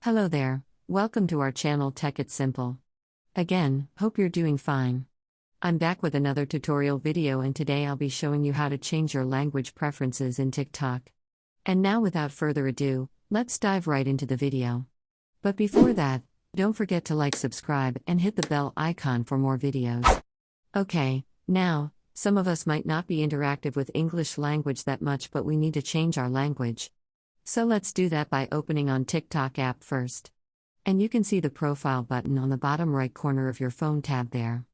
Hello there, welcome to our channel Tech It's Simple. Again, hope you're doing fine. I'm back with another tutorial video and today I'll be showing you how to change your language preferences in TikTok. And now without further ado, let's dive right into the video. But before that, don't forget to like, subscribe, and hit the bell icon for more videos. Okay, now, some of us might not be interactive with English language that much, but we need to change our language. So let's do that by opening on TikTok app first. And you can see the profile button on the bottom right corner of your phone tab there.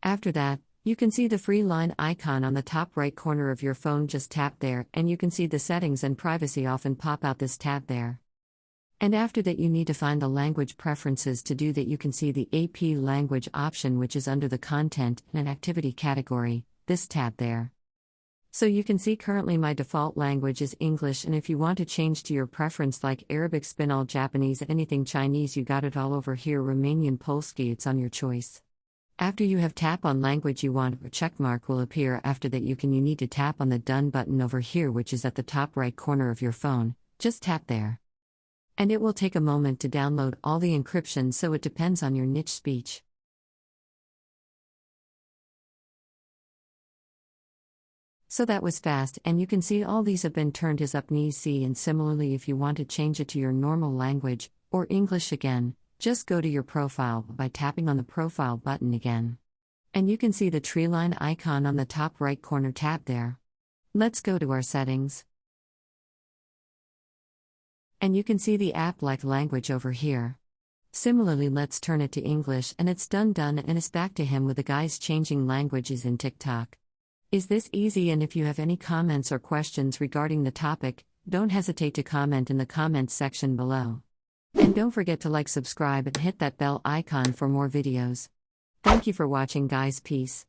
After that, you can see the free line icon on the top right corner of your phone. Just tap there and you can see the settings and privacy often pop out this tab there. And after that you need to find the language preferences. To do that you can see the AP language option, which is under the content and activity category, this tab there. So you can see currently my default language is English, and if you want to change to your preference like Arabic, Spinal, Japanese, anything Chinese, you got it all over here. Romanian, Polski, it's on your choice. After you have tap on language you want, a check mark will appear. After that you need to tap on the done button over here, which is at the top right corner of your phone. Just tap there. And it will take a moment to download all the encryption, so it depends on your niche speech. So that was fast, and you can see all these have been turned as up easy. And similarly, if you want to change it to your normal language, or English again, just go to your profile by tapping on the profile button again. And you can see the tree line icon on the top right corner tab there. Let's go to our settings. And you can see the app like language over here. Similarly, let's turn it to English, and it's done, and it's back to him with the guys changing languages in TikTok. Is this easy? And if you have any comments or questions regarding the topic, don't hesitate to comment in the comments section below. And don't forget to like, subscribe, and hit that bell icon for more videos. Thank you for watching, guys. Peace.